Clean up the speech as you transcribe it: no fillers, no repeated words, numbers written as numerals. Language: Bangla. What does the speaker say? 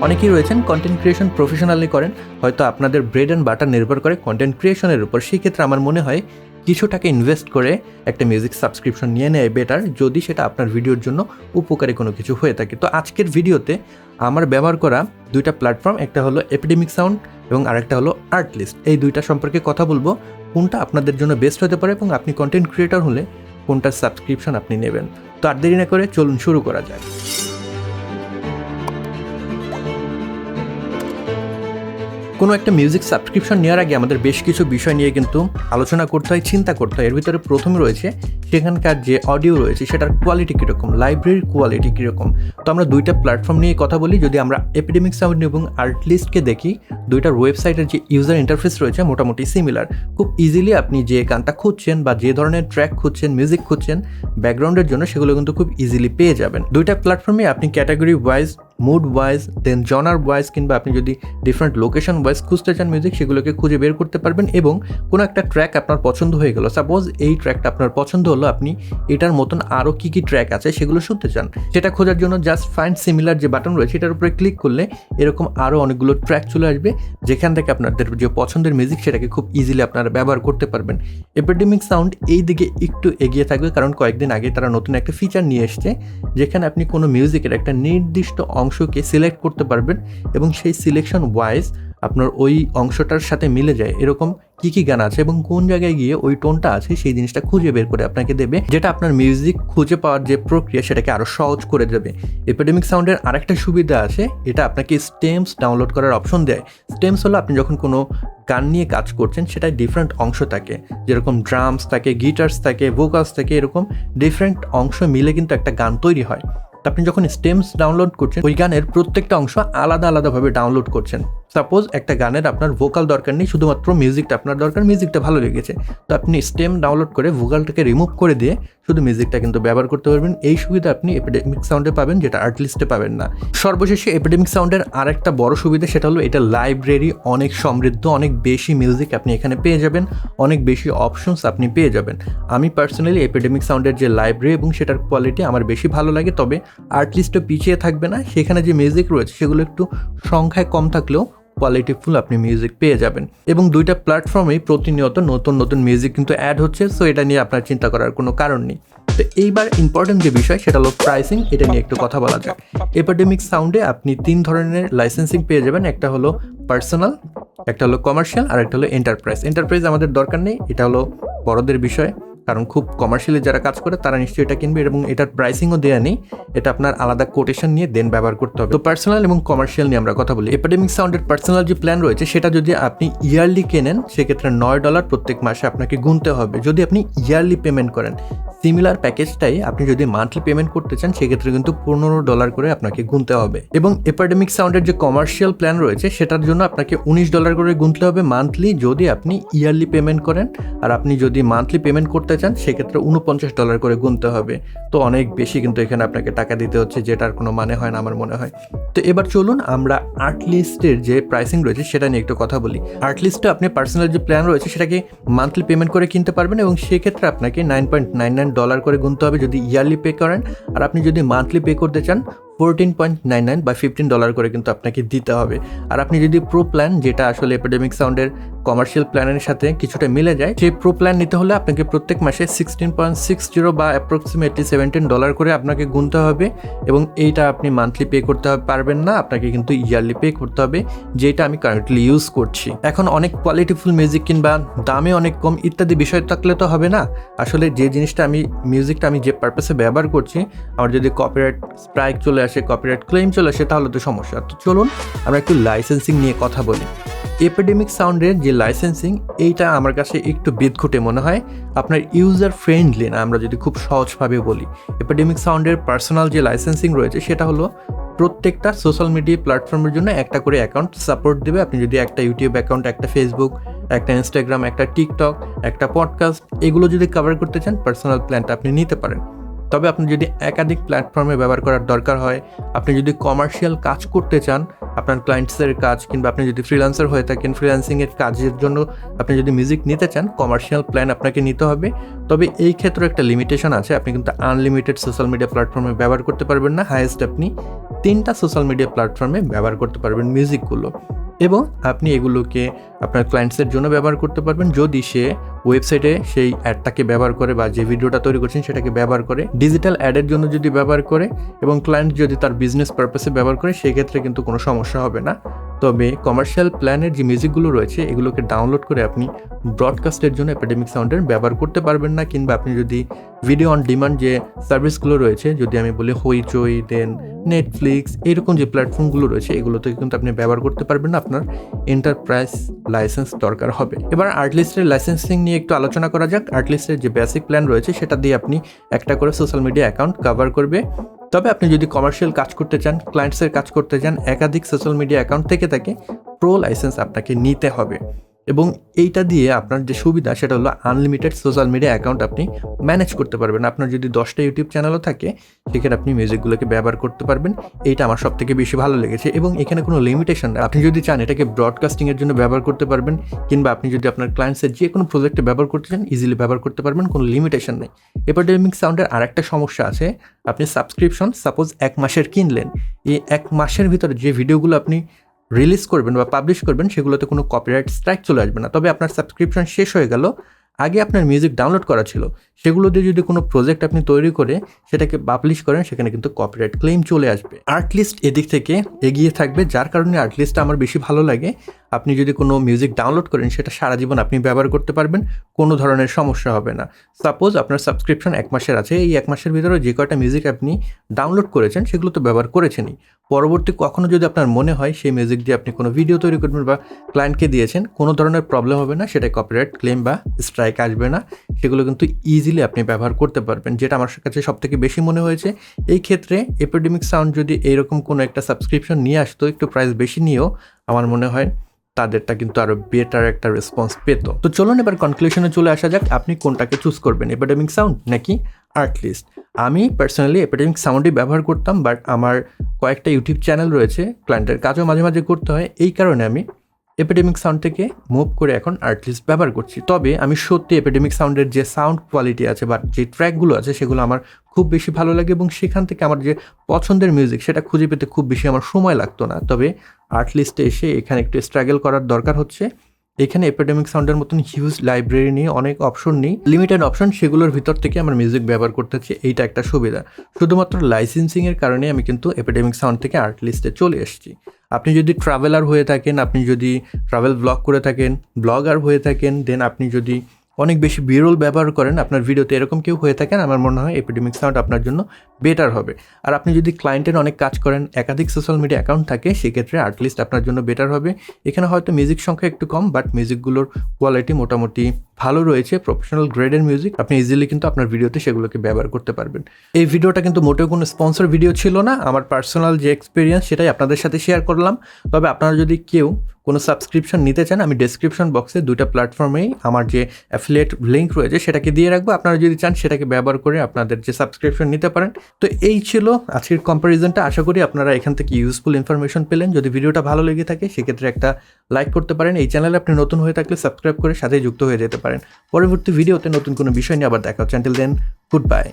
অনেকেই রয়েছেন কন্টেন্ট ক্রিয়েশন প্রফেশনালি করেন, হয়তো আপনাদের ব্রেড অ্যান্ড বাটার নির্ভর করে কন্টেন্ট ক্রিয়েশনের উপর। সেক্ষেত্রে আমার মনে হয় কিছু টাকা ইনভেস্ট করে একটা মিউজিক সাবস্ক্রিপশন নিয়ে নেয় বেটার, যদি সেটা আপনার ভিডিওর জন্য উপকারী কোনো কিছু হয়ে থাকে। তো আজকের ভিডিওতে আমার ব্যবহার করা দুইটা প্ল্যাটফর্ম, একটা হলো এপিডেমিক সাউন্ড এবং আরেকটা হলো আর্টলিস্ট, এই দুইটা সম্পর্কে কথা বলবো, কোনটা আপনাদের জন্য বেস্ট হতে পারে এবং আপনি কন্টেন্ট ক্রিয়েটর হলে কোনটার সাবস্ক্রিপশন আপনি নেবেন। তো আর দেরি না করে চলুন শুরু করা যায়। কোনো একটা মিউজিক সাবস্ক্রিপশন নেওয়ার আগে আমাদের বেশ কিছু বিষয় নিয়ে কিন্তু আলোচনা করতে হয়, চিন্তা করতে হয়। এর ভিতরে প্রথমে রয়েছে সেখানকার যে অডিও রয়েছে সেটার কোয়ালিটি কীরকম, লাইব্রেরির কোয়ালিটি কীরকম। তো আমরা দুইটা প্ল্যাটফর্ম নিয়ে কথা বলি। যদি আমরা এপিডেমিক সাউন্ড এবং আর্টলিস্টকে দেখি, দুইটার ওয়েবসাইটের যে ইউজার ইন্টারফেস রয়েছে মোটামুটি সিমিলার। খুব ইজিলি আপনি যে গানটা খুঁজছেন বা যে ধরনের ট্র্যাক খুঁজছেন, মিউজিক খুঁজছেন ব্যাকগ্রাউন্ডের জন্য, সেগুলো কিন্তু খুব ইজিলি পেয়ে যাবেন। দুইটা প্ল্যাটফর্মে আপনি ক্যাটাগরি ওয়াইজ, মুড ওয়াইজ, দেন জনার ওয়াইজ, কিংবা আপনি যদি ডিফারেন্ট লোকেশন ওয়াইজ খুঁজতে চান মিউজিক, সেগুলোকে খুঁজে বের করতে পারবেন। এবং কোনো একটা ট্র্যাক আপনার পছন্দ হয়ে গেল, সাপোজ এই ট্র্যাকটা আপনার পছন্দ হলো, আপনি এটার মতন আরও কী কী ট্র্যাক আছে সেগুলো শুনতে চান, সেটা খোঁজার জন্য জাস্ট ফাইন্ড সিমিলার যে বাটন রয়েছে এটার উপরে ক্লিক করলে এরকম আরও অনেকগুলো ট্র্যাক চলে আসবে, যেখান থেকে আপনাদের যে পছন্দের মিউজিক সেটাকে খুব ইজিলি আপনারা ব্যবহার করতে পারবেন। এপিডেমিক সাউন্ড এই দিকে একটু এগিয়ে থাকবে, কারণ কয়েকদিন আগে তারা নতুন একটা ফিচার নিয়ে এসছে, যেখানে আপনি কোনো মিউজিকের একটা নির্দিষ্ট অংশকে সিলেক্ট করতে পারবেন এবং সেই সিলেকশন ওয়াইজ আপনার ওই অংশটার সাথে মিলে যায় এরকম কী কী গান আছে এবং কোন জায়গায় গিয়ে ওই টোনটা আছে সেই জিনিসটা খুঁজে বের করে আপনাকে দেবে, যেটা আপনার মিউজিক খুঁজে পাওয়ার যে প্রক্রিয়া সেটাকে আরও সহজ করে দেবে। এপিডেমিক সাউন্ডের আরেকটা সুবিধা আছে, এটা আপনাকে স্টেমস ডাউনলোড করার অপশন দেয়। স্টেমস হলো আপনি যখন কোনো গান নিয়ে কাজ করছেন সেটায় ডিফারেন্ট অংশ থাকে, যেরকম ড্রামস থাকে, গিটার্স থাকে, ভোকালস থাকে, এরকম ডিফারেন্ট অংশ মিলে কিন্তু একটা গান তৈরি হয়। আপনি যখন স্টেমস ডাউনলোড করছেন ওই গানের প্রত্যেকটা অংশ আলাদা আলাদাভাবে ডাউনলোড করছেন। সাপোজ একটা গানের আপনার ভোকাল দরকার নেই, শুধুমাত্র মিউজিকটা আপনার দরকার, মিউজিকটা ভালো লেগেছে, তো আপনি স্টেম ডাউনলোড করে ভোকালটাকে রিমুভ করে দিয়ে শুধু মিউজিকটা কিন্তু ব্যবহার করতে পারবেন। এই সুবিধা আপনি এপিডেমিক সাউন্ডে পাবেন, যেটা আর্টলিস্টে পাবেন না। সর্বশেষে এপিডেমিক সাউন্ডের আরেকটা বড় সুবিধা, সেটা হলো এটা লাইব্রেরি অনেক সমৃদ্ধ, অনেক বেশি মিউজিক আপনি এখানে পেয়ে যাবেন, অনেক বেশি অপশনস আপনি পেয়ে যাবেন। আমি পার্সোনালি এপিডেমিক সাউন্ডের যে লাইব্রেরি এবং সেটার কোয়ালিটি আমার বেশি ভালো লাগে, তবে আর্টলিস্টও পিছিয়ে থাকবে না। সেখানে যে মিউজিক রয়েছে সেগুলো একটু সংখ্যায় কম থাকলেও কোয়ালিটিফুল আপনি মিউজিক পেয়ে যাবেন। এবং দুইটা প্ল্যাটফর্মেই প্রতিনিয়ত নতুন নতুন মিউজিক কিন্তু অ্যাড হচ্ছে, সো এটা নিয়ে আপনার চিন্তা করার কোনো কারণ নেই। তো এইবার ইম্পর্টেন্ট যে বিষয় সেটা হলো প্রাইসিং, এটা নিয়ে একটু কথা বলা যাক। এপিডেমিক সাউন্ডে আপনি 3 ধরনের লাইসেন্সিং পেয়ে যাবেন, একটা হলো পার্সোনাল, একটা হলো কমার্শিয়াল, আর একটা হলো এন্টারপ্রাইজ। এন্টারপ্রাইজ আমাদের দরকার নেই, এটা হলো বড়দের বিষয়, কারণ খুব কমার্শিয়ালি যারা কাজ করে তারা নিশ্চয়ই এটা কিনবে, এবং এটার প্রাইসিংও দেওয়া নেই, এটা আপনার আলাদা কোটেশন নিয়ে দেন ব্যবহার করতে হবে। তো পার্সোনাল এবং কমার্শিয়াল নিয়ে আমরা কথা বলি। এপিডেমিক সাউন্ডের পার্সোনাল যে প্ল্যান রয়েছে সেটা যদি আপনি ইয়ারলি কেনেন, সেক্ষেত্রে $9 প্রত্যেক মাসে আপনাকে গুনতে হবে যদি আপনি ইয়ারলি পেমেন্ট করেন। সিমিলার প্যাকেজটাই আপনি যদি মান্থলি পেমেন্ট করতে চান, সেক্ষেত্রে কিন্তু $15 করে আপনাকে গুনতে হবে। এবং এপিডেমিক সাউন্ডের যে কমার্শিয়াল প্ল্যান রয়েছে সেটার জন্য আপনাকে $19 করে গুনতে হবে মান্থলি যদি আপনি ইয়ারলি পেমেন্ট করেন, আর আপনি যদি মান্থলি পেমেন্ট করতে চান সেক্ষেত্রে $49 করে গুনতে হবে। তো অনেক বেশি কিন্তু এখানে আপনাকে টাকা দিতে হচ্ছে, যেটার কোনো মানে হয় না আমার মনে হয়। তো এবার চলুন আমরা আর্টলিস্টের যে প্রাইসিং রয়েছে সেটা নিয়ে একটু কথা বলি। আর্টলিস্টে আপনি পার্সোনাল যে প্ল্যান রয়েছে সেটাকে মান্থলি পেমেন্ট করে কিনতে পারবেন, এবং সেক্ষেত্রে আপনাকে $9.99 করে গুনতে হবে যদি ইয়ারলি পে করেন, আর আপনি যদি মান্থলি পে করতে চান $14.99 বা $15 করে কিন্তু আপনাকে দিতে হবে। আর আপনি যদি প্রো প্ল্যান, যেটা আসলে এপিডেমিক সাউন্ডের কমার্শিয়াল প্ল্যানের সাথে কিছুটা মিলে যায়, সেই প্রো প্ল্যান নিতে হলে আপনাকে প্রত্যেক মাসে $16.60 বা অ্যাপ্রক্সিমেটলি $17 করে আপনাকে গুনতে হবে, এবং এইটা আপনি মান্থলি পে করতে পারবেন না, আপনাকে কিন্তু ইয়ারলি পে করতে হবে, যেটা আমি কারেন্টলি ইউজ করছি। এখন অনেক কোয়ালিটিফুল মিউজিক কিংবা দামে অনেক কম ইত্যাদি বিষয় থাকলে তো হবে না। আসলে যে জিনিসটা মিউজিকটা আমি যে পারপাসে ব্যবহার করছি, আমার যদি কপিরাইট স্ট্রাইক চলে আসে, কপিরাইট ক্লেম চলে আসে, তাহলে তো সমস্যা। তো চলুন আমরা একটু লাইসেন্সিং নিয়ে কথা বলি। এপিডেমিক সাউন্ডের যে লাইসেন্সিং, এইটা আমার কাছে একটু বিদঘুটে মনে হয়, আপনার ইউজার ফ্রেন্ডলি না। আমরা যদি খুব সহজভাবে বলি, এপিডেমিক সাউন্ডের পার্সোনাল যে লাইসেন্সিং রয়েছে সেটা হলো প্রত্যেকটা সোশ্যাল মিডিয়া প্ল্যাটফর্মের জন্য একটা করে অ্যাকাউন্ট সাপোর্ট দেবে। আপনি যদি একটা ইউটিউব অ্যাকাউন্ট, একটা ফেসবুক, একটা ইনস্টাগ্রাম, একটা টিকটক, একটা পডকাস্ট, এগুলো যদি কভার করতে চান, পার্সোনাল প্ল্যানটা আপনি নিতে পারেন। তবে আপনি যদি একাধিক প্ল্যাটফর্মে ব্যবহার করার দরকার হয়, আপনি যদি কমার্শিয়াল কাজ করতে চান, আপনার ক্লায়েন্টসের কাজ, কিংবা আপনি যদি ফ্রিল্যান্সার হয়ে থাকেন, ফ্রিল্যান্সিংয়ের কাজের জন্য আপনি যদি মিউজিক নিতে চান, কমার্শিয়াল প্ল্যান আপনাকে নিতে হবে। তবে এই ক্ষেত্রে একটা লিমিটেশন আছে, আপনি কিন্তু আনলিমিটেড সোশ্যাল মিডিয়া প্ল্যাটফর্মে ব্যবহার করতে পারবেন না। হাইয়েস্ট আপনি 3টা সোশ্যাল মিডিয়া প্ল্যাটফর্মে ব্যবহার করতে পারবেন মিউজিকগুলো, এবং আপনি এগুলোকে আপনার ক্লায়েন্টসের জন্য ব্যবহার করতে পারবেন যদি সে ওয়েবসাইটে সেই অ্যাডটাকে ব্যবহার করে বা যে ভিডিওটা তৈরি করছেন সেটাকে ব্যবহার করে, ডিজিটাল অ্যাডের জন্য যদি ব্যবহার করে, এবং ক্লায়েন্ট যদি তার বিজনেস পারপাসে ব্যবহার করে, সেক্ষেত্রে কিন্তু কোনো সমস্যা হবে না। তবে কমার্শিয়াল প্ল্যানের যে মিউজিকগুলো রয়েছে এগুলোকে ডাউনলোড করে আপনি ব্রডকাস্টের জন্য এপিডেমিক সাউন্ডের ব্যবহার করতে পারবেন না। কিংবা আপনি যদি ভিডিও অন ডিমান্ড যে সার্ভিসগুলো রয়েছে, যদি আমি বলি হইচই, দেন নেটফ্লিক্স, এইরকম যে প্ল্যাটফর্মগুলো রয়েছে এগুলোতে কিন্তু আপনি ব্যবহার করতে পারবেন না, আপনার এন্টারপ্রাইজ লাইসেন্স দরকার হবে। এবার আর্টলিস্টের লাইসেন্সিং নিয়ে একটু আলোচনা করা যাক। আর্টলিস্টের যে বেসিক প্ল্যান রয়েছে সেটা দিয়ে আপনি একটা করে সোশ্যাল মিডিয়া অ্যাকাউন্ট কভার করবে। তবে আপনি যদি কমার্শিয়াল কাজ করতে চান, ক্লায়েন্টসের কাজ করতে চান, একাধিক সোশ্যাল মিডিয়া অ্যাকাউন্ট থেকে থাকে, প্রো লাইসেন্স আপনাকে নিতে হবে। এবং এইটা দিয়ে আপনার যে সুবিধা সেটা হলো আনলিমিটেড সোশ্যাল মিডিয়া অ্যাকাউন্ট আপনি ম্যানেজ করতে পারবেন। আপনার যদি 10টা ইউটিউব চ্যানেলও থাকে সেখানে আপনি মিউজিকগুলোকে ব্যবহার করতে পারবেন। এইটা আমার সব থেকে বেশি ভালো লেগেছে, এবং এখানে কোনো লিমিটেশন নেই। আপনি যদি চান এটাকে ব্রডকাস্টিংয়ের জন্য ব্যবহার করতে পারবেন, কিংবা আপনি যদি আপনার ক্লায়েন্টসের যে কোনো প্রজেক্টে ব্যবহার করতে চান ইজিলি ব্যবহার করতে পারবেন, কোনো লিমিটেশন নেই। এপিডেমিক সাউন্ডের আরেকটা সমস্যা আছে, আপনি সাবস্ক্রিপশন সাপোজ 1 মাসের কিনলেন, এই 1 মাসের ভিতরে যে ভিডিওগুলো আপনি রিলিজ করবেন বা পাবলিশ করবেন সেগুলোতে কোনো কপিরাইট স্ট্রাইক চলে আসবে না। তবে আপনার সাবস্ক্রিপশন শেষ হয়ে গেল, আগে আপনার মিউজিক ডাউনলোড করা ছিল, সেগুলো দিয়ে যদি কোনো প্রজেক্ট আপনি তৈরি করে সেটাকে পাবলিশ করেন সেখানে কিন্তু কপিরাইট ক্লেম চলে আসবে। আর্টলিস্ট এদিক থেকে এগিয়ে থাকবে, যার কারণে আর্টলিস্টটা আমার বেশি ভালো লাগে। আপনি যদি কোনো মিউজিক ডাউনলোড করেন সেটা সারা জীবন আপনি ব্যবহার করতে পারবেন, কোনো ধরনের সমস্যা হবে না। সাপোজ আপনার সাবস্ক্রিপশন 1 মাসের আছে, এই 1 মাসের ভিতরে যে কয়টা মিউজিক আপনি ডাউনলোড করেছেন সেগুলো তো ব্যবহার করেছেনই। পরবর্তী কখনো যদি আপনার মনে হয় সেই মিউজিক দিয়ে আপনি কোনো ভিডিও তৈরি করবেন বা ক্লায়েন্টকে দিয়েছেন, কোনো ধরনের প্রবলেম হবে না, সেটাই কপিরাইট ক্লেম বা স্ট্রাইক আসবে না। সেগুলো কিন্তু ইজিলি আপনি ব্যবহার করতে পারবেন, যেটা আমার কাছে সবথেকে বেশি মনে হয়েছে। এই ক্ষেত্রে এপিডেমিক সাউন্ড যদি এইরকম কোনো একটা সাবস্ক্রিপশন নিয়ে আসতো, একটু প্রাইস বেশি নিয়েও, আমার মনে হয় তাদেরটা কিন্তু আরও বেটার একটা রেসপন্স পেত। তো চলুন এবার কনক্লুশনে চলে আসা যাক, আপনি কোনটাকে চুজ করবেন, এপিডেমিক সাউন্ড নাকি আর্টলিস্ট? আমি পার্সোনালি এপিডেমিক সাউন্ডই ব্যবহার করতাম, বাট আমার কয়েকটা ইউটিউব চ্যানেল রয়েছে, ক্লায়েন্টের কাজও মাঝে মাঝে করতে হয়, এই কারণে আমি এপিডেমিক সাউন্ড থেকে মুভ করে এখন আর্টলিস্ট ব্যবহার করছি। তবে আমি সত্যি এপিডেমিক সাউন্ডের যে সাউন্ড কোয়ালিটি আছে বা যে ট্র্যাকগুলো আছে সেগুলো আমার খুব বেশি ভালো লাগে, এবং সেখান থেকে আমার যে পছন্দের মিউজিক সেটা খুঁজে পেতে খুব বেশি আমার সময় লাগতো না। তবে আর্টলিস্টে এসে এখানে একটু স্ট্রাগল করার দরকার হচ্ছে। এখানে এপিডেমিক সাউন্ডের মতন হিউজ লাইব্রেরি নিয়ে অনেক অপশন নেই, লিমিটেড অপশন, সেগুলোর ভিতর থেকে আমার মিউজিক ব্যবহার করতে হচ্ছে, এইটা একটা সুবিধা। শুধুমাত্র লাইসেন্সিংয়ের কারণে আমি কিন্তু এপিডেমিক সাউন্ড থেকে আর্টলিস্টে চলে এসেছি। আপনি যদি ট্রাভেলার হয়ে থাকেন, আপনি যদি ট্রাভেল ব্লগ করে থাকেন, ব্লগার হয়ে থাকেন, দেন আপনি যদি অনেক বেশি বিরল ব্যবহার করেন, আপনার ভিডিওতে এরকম কেউ হয়ে থাকেন, আমার মনে হয় এপিডেমিক সাউন্ড আপনার জন্য বেটার হবে। আর আপনি যদি ক্লায়েন্টের অনেক কাজ করেন, একাধিক সোশ্যাল মিডিয়া অ্যাকাউন্ট থাকে, সেক্ষেত্রে আর্টলিস্ট আপনার জন্য বেটার হবে। এখানে হয়তো মিউজিক সংখ্যা একটু কম, বাট মিউজিকগুলোর কোয়ালিটি মোটামুটি ভালো রয়েছে, প্রফেশনাল গ্রেডের মিউজিক, আপনি ইজিলি কিন্তু আপনার ভিডিওতে সেগুলোকে ব্যবহার করতে পারবেন। এই ভিডিওটা কিন্তু মোটেও কোনো স্পন্সর ভিডিও ছিল না, আমার পার্সোনাল যে এক্সপিরিয়েন্স সেটাই আপনাদের সাথে শেয়ার করলাম। তবে আপনারা যদি কেউ কোনো সাবস্ক্রিপশন নিতে চান, আমি ডেসক্রিপশন বক্সে 2টা প্ল্যাটফর্মেই আমার যে অ্যাফিলিয়েট লিঙ্ক রয়েছে সেটাকে দিয়ে রাখবো, আপনারা যদি চান সেটাকে ব্যবহার করে আপনাদের যে সাবস্ক্রিপশন নিতে পারেন। তো এই ছিল আজকের কম্প্যারিজনটা, আশা করি আপনারা এখান থেকে ইউজফুল ইনফরমেশন পেলেন। যদি ভিডিওটা ভালো লেগে থাকে সেক্ষেত্রে একটা লাইক করতে পারেন, এই চ্যানেলে আপনি নতুন হয়ে থাকলে সাবস্ক্রাইব করে সাথেই যুক্ত হয়ে যেতে পারেন। পরবর্তী ভিডিওতে নতুন কোনো বিষয় নিয়ে আবার দেখা হচ্ছে। Until then, good by.